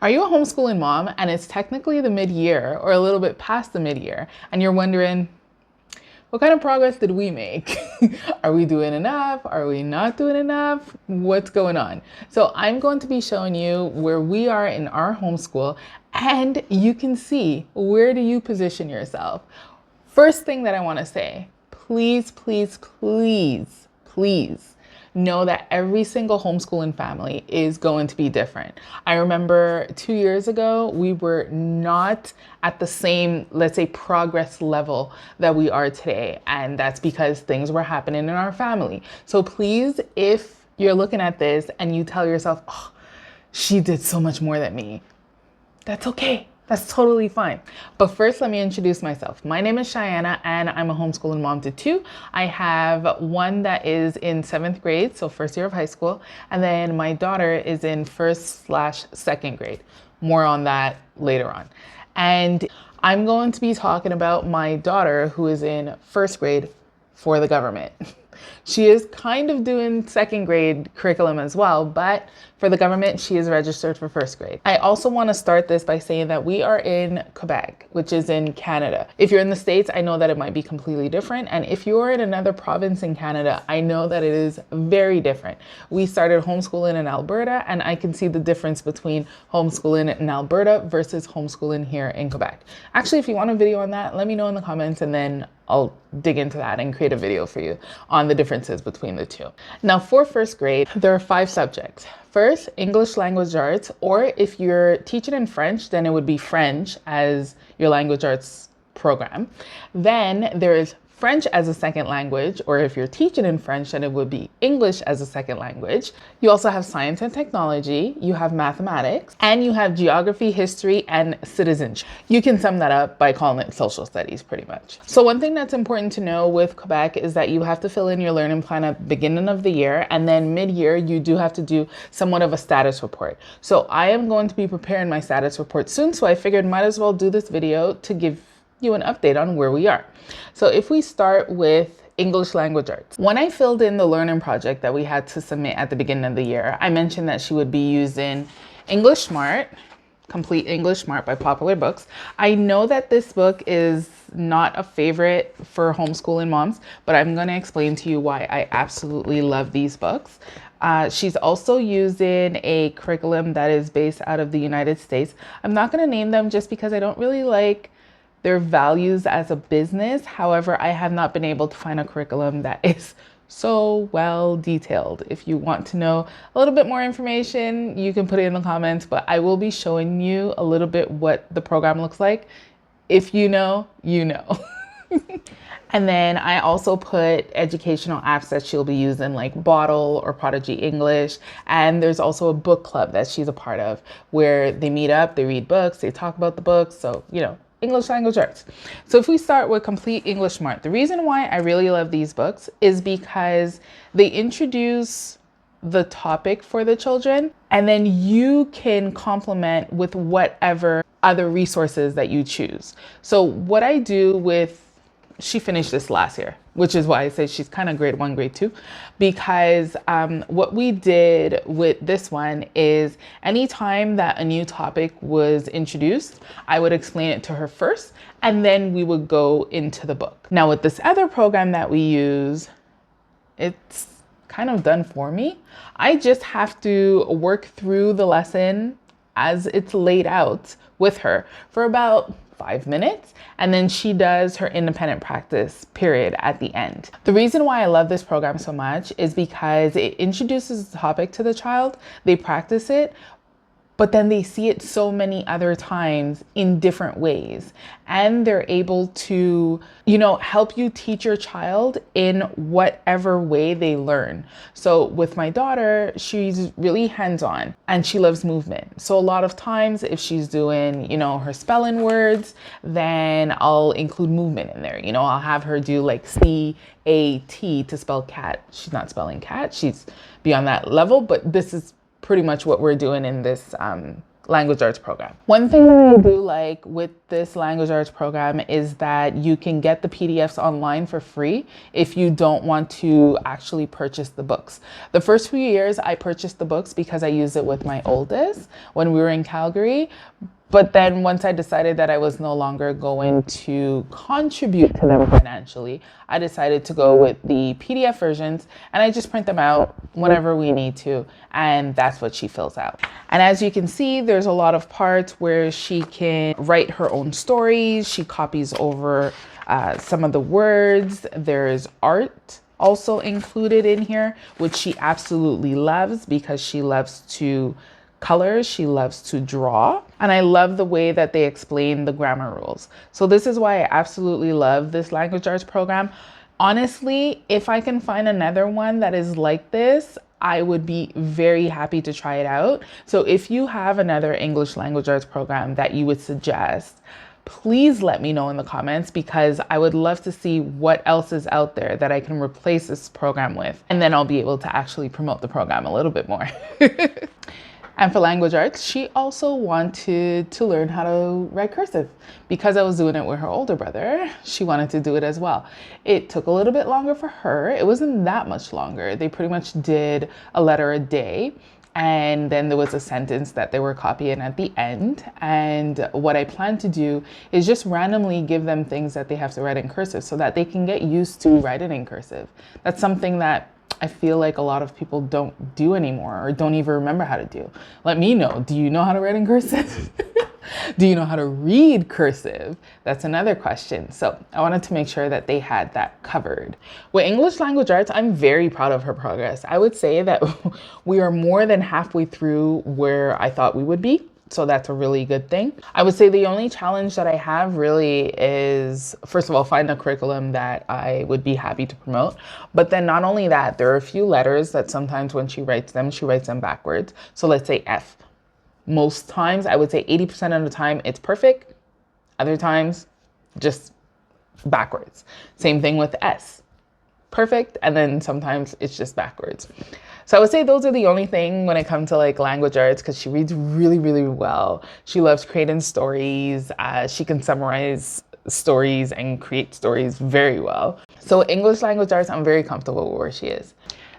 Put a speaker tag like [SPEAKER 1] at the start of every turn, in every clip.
[SPEAKER 1] Are you a homeschooling mom and it's technically the mid-year or a little bit past the mid-year and you're wondering, what kind of progress did we make? Are we doing enough? Are we not doing enough? What's going on? So I'm going to be showing you where we are in our homeschool, and you can see, where do you position yourself? First thing that I want to say, please, please, please, please know that every single homeschooling family is going to be different. I remember 2 years ago, we were not at the same, let's say, progress level that we are today. And that's because things were happening in our family. So please, if you're looking at this and you tell yourself, oh, she did so much more than me, that's okay. That's totally fine. But first, let me introduce myself. My name is Shiana, and I'm a homeschooling mom to two. I have one that is in 7th grade, so first year of high school, and then my daughter is in 1st/2nd grade. More on that later on. And I'm going to be talking about my daughter who is in 1st grade for the government. She is kind of doing 2nd grade curriculum as well, but for the government, she is registered for 1st grade. I also want to start this by saying that we are in Quebec, which is in Canada. If you're in the States, I know that it might be completely different. And if you're in another province in Canada, I know that it is very different. We started homeschooling in Alberta, and I can see the difference between homeschooling in Alberta versus homeschooling here in Quebec. Actually, if you want a video on that, let me know in the comments, and then I'll dig into that and create a video for you on the differences between the two. Now, for 1st grade, there are 5 subjects. First, English language arts, or if you're teaching in French, then it would be French as your language arts program. Then there is French as a 2nd language, or if you're teaching in French, then it would be English as a 2nd language. You also have science and technology, you have mathematics, and you have geography, history, and citizenship. You can sum that up by calling it social studies pretty much. So one thing that's important to know with Quebec is that you have to fill in your learning plan at the beginning of the year, and then mid-year you do have to do somewhat of a status report. So I am going to be preparing my status report soon, so I figured might as well do this video to give you an update on where we are. So if we start with English language arts, when I filled in the learning project that we had to submit at the beginning of the year, I mentioned that she would be using EnglishSmart, Complete EnglishSmart by Popular Books. I know that this book is not a favorite for homeschooling moms, but I'm going to explain to you why I absolutely love these books. She's also using a curriculum that is based out of the United States. I'm not going to name them just because I don't really like their values as a business. However, I have not been able to find a curriculum that is so well detailed. If you want to know a little bit more information, you can put it in the comments, but I will be showing you a little bit what the program looks like. If you know, you know. And then I also put educational apps that she'll be using, like Bottle or Prodigy English. And there's also a book club that she's a part of where they meet up, they read books, they talk about the books. So, you know, English language arts. So if we start with Complete EnglishSmart, the reason why I really love these books is because they introduce the topic for the children, and then you can complement with whatever other resources that you choose. So what I do with, she finished this last year, which is why I say she's kind of grade 1, grade 2, because what we did with this one is anytime that a new topic was introduced, I would explain it to her first, and then we would go into the book. Now with this other program that we use, it's kind of done for me. I just have to work through the lesson as it's laid out with her for about 5 minutes, and then she does her independent practice period at the end. The reason why I love this program so much is because it introduces the topic to the child, they practice it, but then they see it so many other times in different ways. And they're able to, you know, help you teach your child in whatever way they learn. So with my daughter, she's really hands-on and she loves movement. So a lot of times if she's doing, you know, her spelling words, then I'll include movement in there. You know, I'll have her do like C-A-T to spell cat. She's not spelling cat, she's beyond that level, but this is pretty much what we're doing in this language arts program. One thing that I do like with this language arts program is that you can get the PDFs online for free if you don't want to actually purchase the books. The first few years I purchased the books because I used it with my oldest when we were in Calgary. But then once I decided that I was no longer going to contribute to them financially, I decided to go with the PDF versions, and I just print them out whenever we need to. And that's what she fills out. And as you can see, there's a lot of parts where she can write her own stories. She copies over some of the words. There's art also included in here, which she absolutely loves because she loves to color, she loves to draw, and I love the way that they explain the grammar rules. So this is why I absolutely love this language arts program. Honestly, if I can find another one that is like this, I would be very happy to try it out. So if you have another English language arts program that you would suggest, please let me know in the comments, because I would love to see what else is out there that I can replace this program with. And then I'll be able to actually promote the program a little bit more. And for language arts, she also wanted to learn how to write cursive. Because I was doing it with her older brother, she wanted to do it as well. It took a little bit longer for her. It wasn't that much longer. They pretty much did a letter a day. And then there was a sentence that they were copying at the end. And what I plan to do is just randomly give them things that they have to write in cursive so that they can get used to writing in cursive. That's something that I feel like a lot of people don't do anymore, or don't even remember how to do. Let me know. Do you know how to write in cursive? Do you know how to read cursive? That's another question. So I wanted to make sure that they had that covered. With English language arts, I'm very proud of her progress. I would say that we are more than halfway through where I thought we would be. So that's a really good thing. I would say the only challenge that I have really is, first of all, find a curriculum that I would be happy to promote. But then not only that, there are a few letters that sometimes when she writes them backwards. So let's say F. Most times, I would say 80% of the time, it's perfect. Other times, just backwards. Same thing with S. Perfect. And then sometimes it's just backwards. So I would say those are the only thing when it comes to like language arts, because she reads really, really well. She loves creating stories. She can summarize stories and create stories very well. So English language arts, I'm very comfortable with where she is.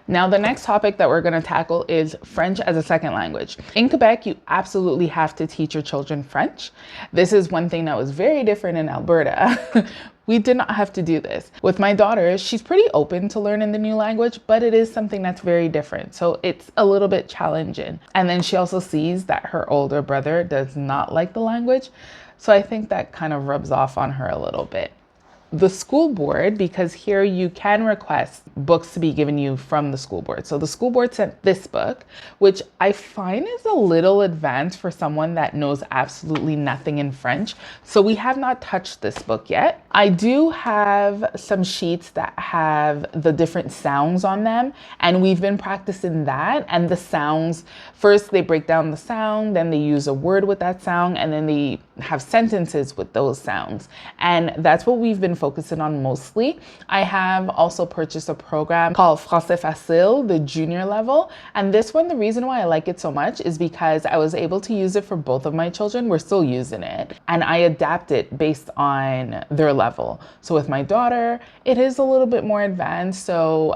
[SPEAKER 1] Now, the next topic that we're going to tackle is French as a second language. In Quebec, you absolutely have to teach your children French. This is one thing that was very different in Alberta. We did not have to do this. With my daughter, she's pretty open to learning the new language, but it is something that's very different. So it's a little bit challenging. And then she also sees that her older brother does not like the language. So I think that kind of rubs off on her a little bit. The school board, because here you can request books to be given you from the school board. So the school board sent this book, which I find is a little advanced for someone that knows absolutely nothing in French. So we have not touched this book yet. I do have some sheets that have the different sounds on them, and we've been practicing that. And the sounds, first they break down the sound, then they use a word with that sound, and then they have sentences with those sounds. And that's what we've been focusing on mostly. I have also purchased a program called Français Facile, the junior level. And this one, the reason why I like it so much is because I was able to use it for both of my children. We're still using it. And I adapt it based on their level. So with my daughter, it is a little bit more advanced. So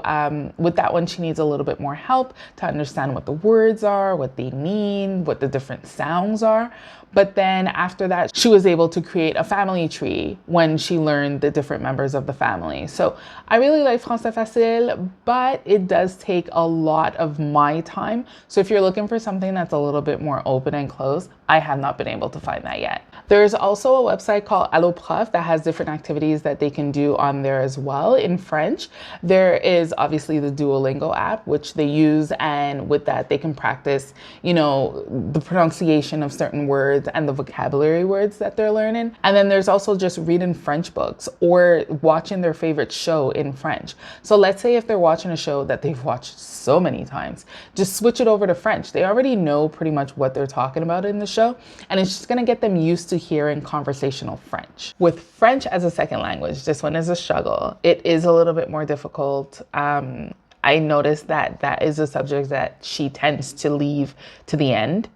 [SPEAKER 1] with that one, she needs a little bit more help to understand what the words are, what they mean, what the different sounds are. But then after that, she was able to create a family tree when she learned the different members of the family. So I really like Français Facile, but it does take a lot of my time. So if you're looking for something that's a little bit more open and closed, I have not been able to find that yet. There's also a website called ELA Progress that has different activities that they can do on there as well in French. There is obviously the Duolingo app, which they use, and with that they can practice, you know, the pronunciation of certain words and the vocabulary words that they're learning. And then there's also just reading French books or watching their favorite show in French. So let's say if they're watching a show that they've watched so many times, just switch it over to French. They already know pretty much what they're talking about in the show, and it's just gonna get them used to hearing conversational French. With French as a second language, this one is a struggle. It is a little bit more difficult. I noticed that that is a subject that she tends to leave to the end.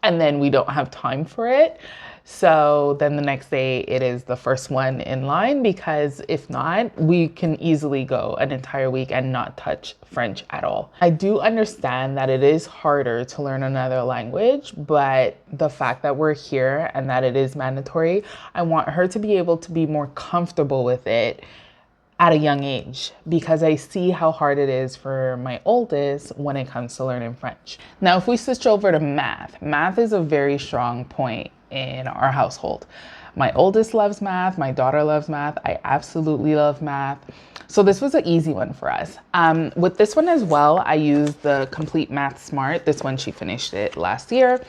[SPEAKER 1] and then we don't have time for it. So then the next day it is the first one in line, because if not, we can easily go an entire week and not touch French at all. I do understand that it is harder to learn another language, but the fact that we're here and that it is mandatory, I want her to be able to be more comfortable with it at a young age, because I see how hard it is for my oldest when it comes to learning French. Now, if we switch over to math, math is a very strong point in our household. My oldest loves math, my daughter loves math, I absolutely love math. So this was an easy one for us. With this one as well, I used the complete MathSmart. This one, she finished it last year.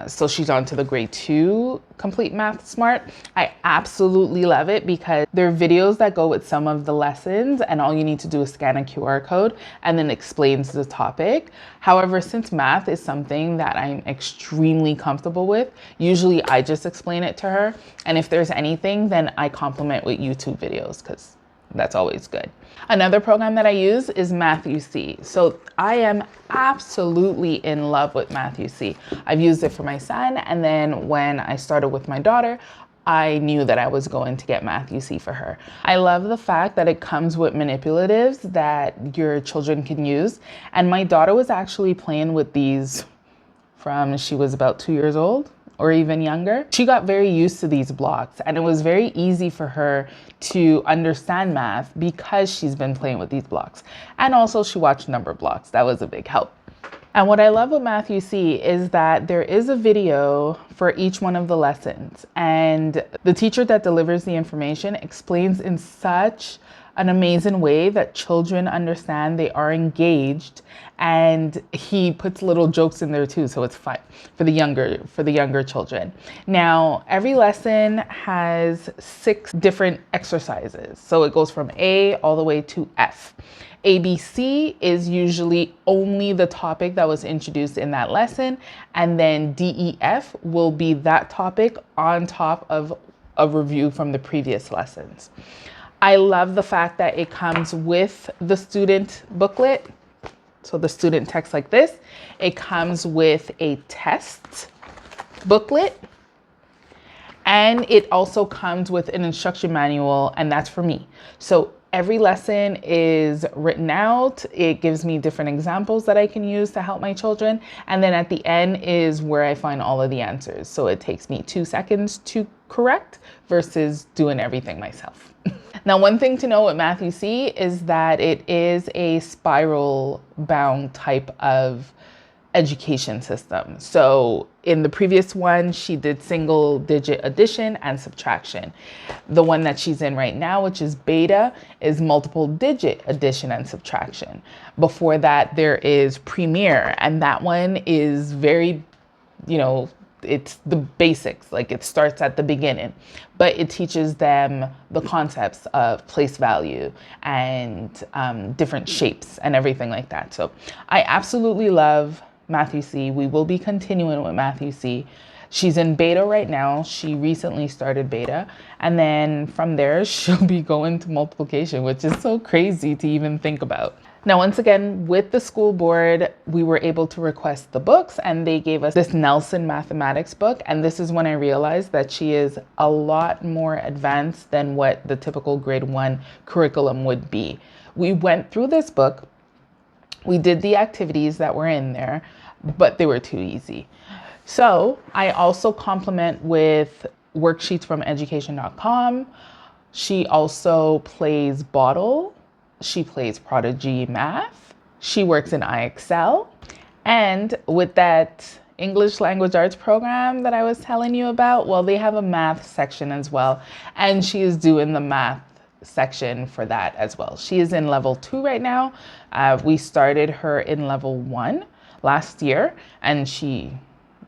[SPEAKER 1] So she's on to the grade 2 complete MathSmart. I absolutely love it because there are videos that go with some of the lessons, and all you need to do is scan a QR code and then explains the topic. However, since math is something that I'm extremely comfortable with, usually I just explain it to her. And if there's anything, then I complement with YouTube videos, because that's always good. Another program that I use is MathUC. So I am absolutely in love with MathUC. I've used it for my son, and then when I started with my daughter, I knew that I was going to get MathUC for her. I love the fact that it comes with manipulatives that your children can use. And my daughter was actually playing with these from she was about 2 years old or even younger. She got very used to these blocks, and it was very easy for her to understand math because she's been playing with these blocks. And also she watched number blocks. That was a big help. And what I love with MathUC is that there is a video for each one of the lessons, and the teacher that delivers the information explains in such an amazing way that children understand, they are engaged, and he puts little jokes in there too, so it's fun for the younger children. Now, every lesson has 6 different exercises, so it goes from A all the way to F. ABC is usually only the topic that was introduced in that lesson, and then DEF will be that topic on top of a review from the previous lessons. I love the fact that it comes with the student booklet. So the student text like this. It comes with a test booklet, and it also comes with an instruction manual, and that's for me. So every lesson is written out. It gives me different examples that I can use to help my children. And then at the end is where I find all of the answers. So it takes me 2 seconds to correct versus doing everything myself. Now, one thing to know with MathUC is that it is a spiral bound type of education system. So in the previous one, she did single digit addition and subtraction. The one that she's in right now, which is beta, is multiple digit addition and subtraction. Before that, there is Premier, and that one is very, it's the basics, like it starts at the beginning, but it teaches them the concepts of place value and different shapes and everything like that. So I absolutely love MathUC. We will be continuing with MathUC. She's in beta right now. She recently started beta, and then from there she'll be going to multiplication, which is so crazy to even think about. Now, once again, with the school board, we were able to request the books, and they gave us this Nelson mathematics book. And this is when I realized that she is a lot more advanced than what the typical grade 1 curriculum would be. We went through this book. We did the activities that were in there, but they were too easy. So I also complement with worksheets from education.com. She also plays Bottle. She plays Prodigy Math. She works in iExcel. And with that English language arts program that I was telling you about, well, they have a math section as well. And she is doing the math section for that as well. She is in level 2 right now. We started her in level 1 last year, and she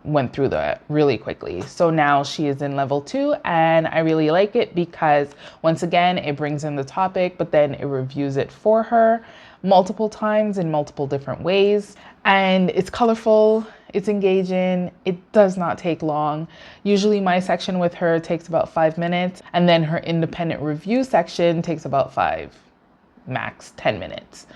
[SPEAKER 1] went through that really quickly. So now she is in level 2, and I really like it because once again, it brings in the topic, but then it reviews it for her multiple times in multiple different ways. And it's colorful, it's engaging, it does not take long. Usually my section with her takes about 5 minutes, and then her independent review section takes about 5, max 10 minutes.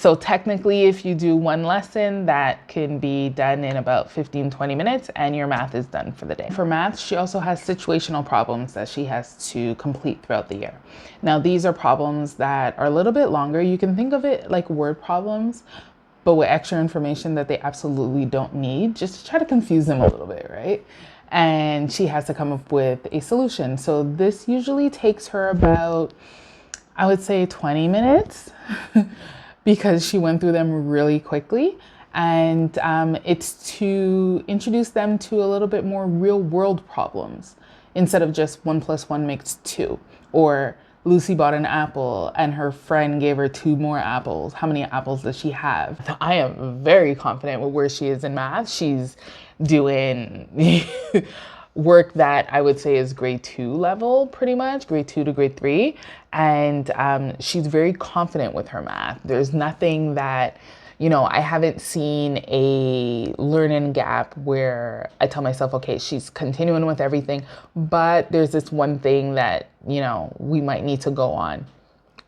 [SPEAKER 1] So technically, if you do one lesson, that can be done in about 15-20 minutes and your math is done for the day. For math, she also has situational problems that she has to complete throughout the year. Now, these are problems that are a little bit longer. You can think of it like word problems, but with extra information that they absolutely don't need, just to try to confuse them a little bit, right? And she has to come up with a solution. So this usually takes her about, I would say, 20 minutes because she went through them really quickly. And it's to introduce them to a little bit more real world problems instead of just 1 + 1 makes 2, or Lucy bought an apple and her friend gave her 2 more apples. How many apples does she have? I am very confident with where she is in math. She's doing work that I would say is grade 2 level, pretty much, grade 2 to grade 3. And she's very confident with her math. There's nothing that, I haven't seen a learning gap where I tell myself, okay, she's continuing with everything, but there's this one thing that, we might need to go on.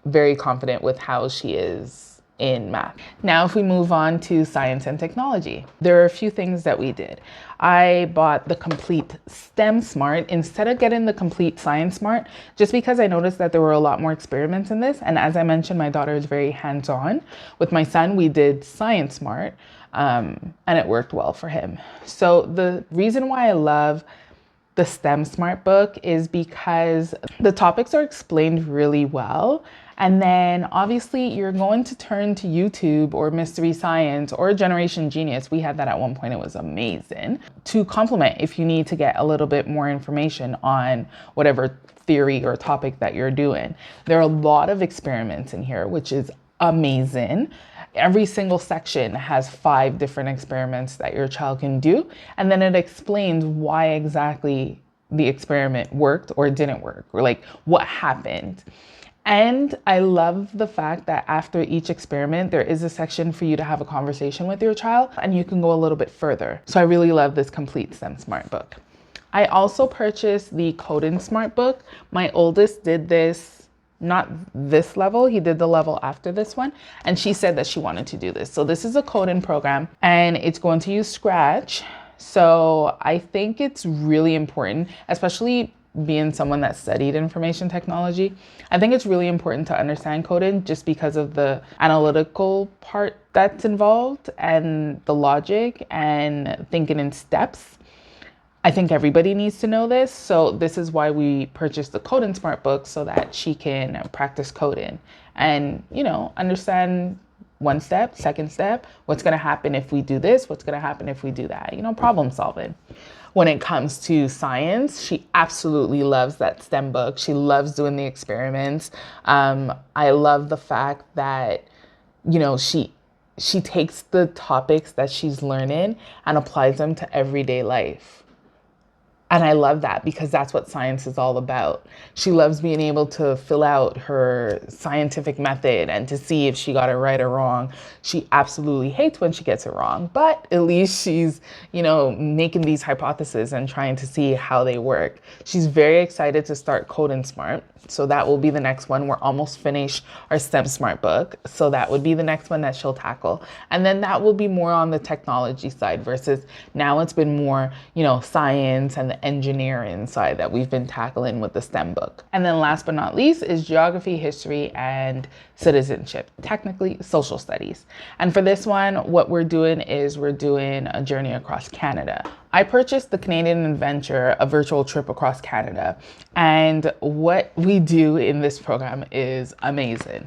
[SPEAKER 1] Very confident with how she is in math. Now, if we move on to science and technology, there are a few things that we did. I bought the complete STEM Smart instead of getting the complete Science Smart, just because I noticed that there were a lot more experiments in this. And as I mentioned, my daughter is very hands-on. With my son, we did Science Smart, and it worked well for him. So the reason why I love the STEM Smart book is because the topics are explained really well. And then obviously you're going to turn to YouTube or Mystery Science or Generation Genius. We had that at one point. It was amazing, to complement if you need to get a little bit more information on whatever theory or topic that you're doing. There are a lot of experiments in here, which is amazing. Every single section has 5 different experiments that your child can do. And then it explains why exactly the experiment worked or didn't work, or like what happened. And I love the fact that after each experiment, there is a section for you to have a conversation with your child and you can go a little bit further. So I really love this complete STEM Smart book. I also purchased the Coding Smart book. My oldest did this, not this level, he did the level after this one. And she said that she wanted to do this. So this is a coding program and it's going to use Scratch. So I think it's really important, especially being someone that studied information technology. I think it's really important to understand coding just because of the analytical part that's involved and the logic and thinking in steps. I think everybody needs to know this. So this is why we purchased the Coding Smart book, so that she can practice coding and, understand one step, second step, what's going to happen if we do this, what's going to happen if we do that, problem solving. When it comes to science, she absolutely loves that STEM book. She loves doing the experiments. I love the fact that, she takes the topics that she's learning and applies them to everyday life. And I love that because that's what science is all about. She loves being able to fill out her scientific method and to see if she got it right or wrong. She absolutely hates when she gets it wrong, but at least she's, making these hypotheses and trying to see how they work. She's very excited to start Coding Smart. So that will be the next one. We're almost finished our STEM Smart book. So that would be the next one that she'll tackle. And then that will be more on the technology side versus now it's been more, science and the engineering side that we've been tackling with the STEM book. And then last but not least is geography, history, and citizenship, technically social studies. And for this one, what we're doing is we're doing a journey across Canada. I purchased the Canadian Adventure, a virtual trip across Canada. And what we do in this program is amazing.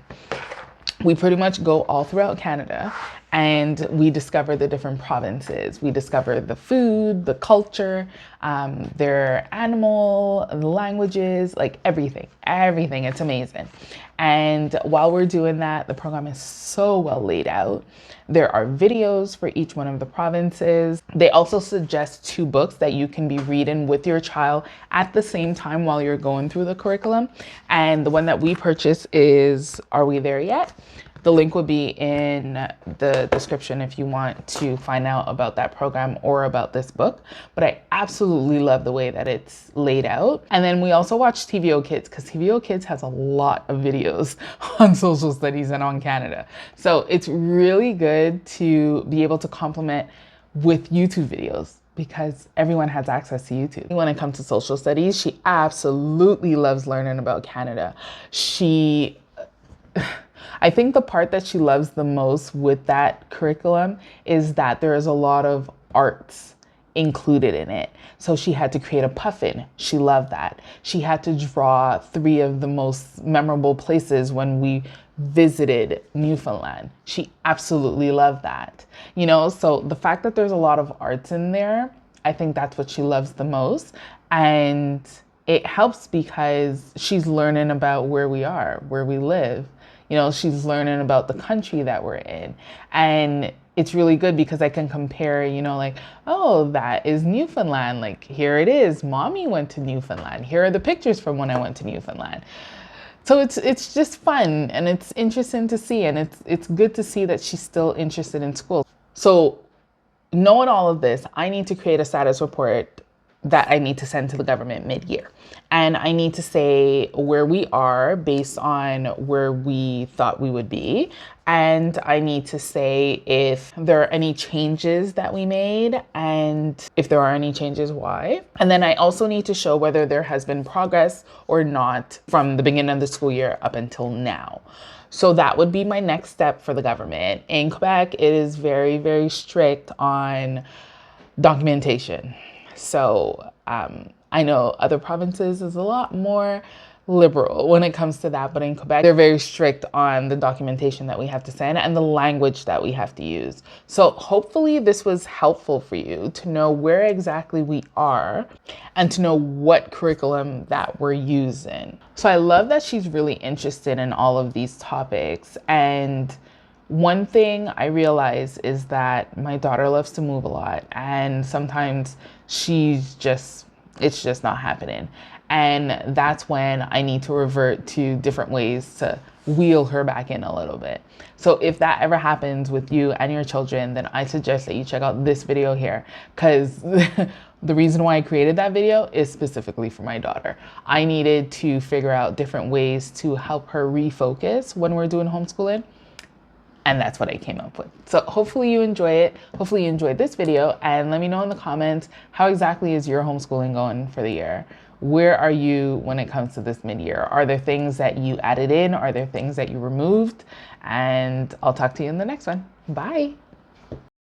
[SPEAKER 1] We pretty much go all throughout Canada and we discover the different provinces. We discover the food, the culture, their animal, the languages, like everything. It's amazing. And while we're doing that, the program is so well laid out. There are videos for each one of the provinces. They also suggest 2 books that you can be reading with your child at the same time while you're going through the curriculum. And the one that we purchased is Are We There Yet? The link will be in the description if you want to find out about that program or about this book. But I absolutely love the way that it's laid out. And then we also watch TVO Kids, because TVO Kids has a lot of videos on social studies and on Canada. So it's really good to be able to complement with YouTube videos, because everyone has access to YouTube. When it comes to social studies, she absolutely loves learning about Canada. I think the part that she loves the most with that curriculum is that there is a lot of arts included in it. So she had to create a puffin. She loved that. She had to draw 3 of the most memorable places when we visited Newfoundland. She absolutely loved that. You know, so the fact that there's a lot of arts in there, I think that's what she loves the most. And it helps because she's learning about where we are, where we live. You know, she's learning about the country that we're in. And it's really good because I can compare, you know, like, oh, that is Newfoundland. Like, here it is. Mommy went to Newfoundland. Here are the pictures from when I went to Newfoundland. So it's just fun and it's interesting to see. And it's good to see that she's still interested in school. So knowing all of this, I need to create a status report that I need to send to the government mid-year. And I need to say where we are based on where we thought we would be. And I need to say if there are any changes that we made, and if there are any changes, why. And then I also need to show whether there has been progress or not from the beginning of the school year up until now. So that would be my next step for the government. In Quebec, it is very, very strict on documentation. So I know other provinces is a lot more liberal when it comes to that, but in Quebec, they're very strict on the documentation that we have to send and the language that we have to use. So hopefully this was helpful for you to know where exactly we are and to know what curriculum that we're using. So I love that she's really interested in all of these topics. And one thing I realize is that my daughter loves to move a lot, and sometimes it's just not happening. And that's when I need to revert to different ways to wheel her back in a little bit. So if that ever happens with you and your children, then I suggest that you check out this video here, because the reason why I created that video is specifically for my daughter. I needed to figure out different ways to help her refocus when we're doing homeschooling. And that's what I came up with. So hopefully you enjoy it. Hopefully you enjoyed this video, and let me know in the comments, how exactly is your homeschooling going for the year? Where are you when it comes to this mid-year? Are there things that you added in? Are there things that you removed? And I'll talk to you in the next one. Bye.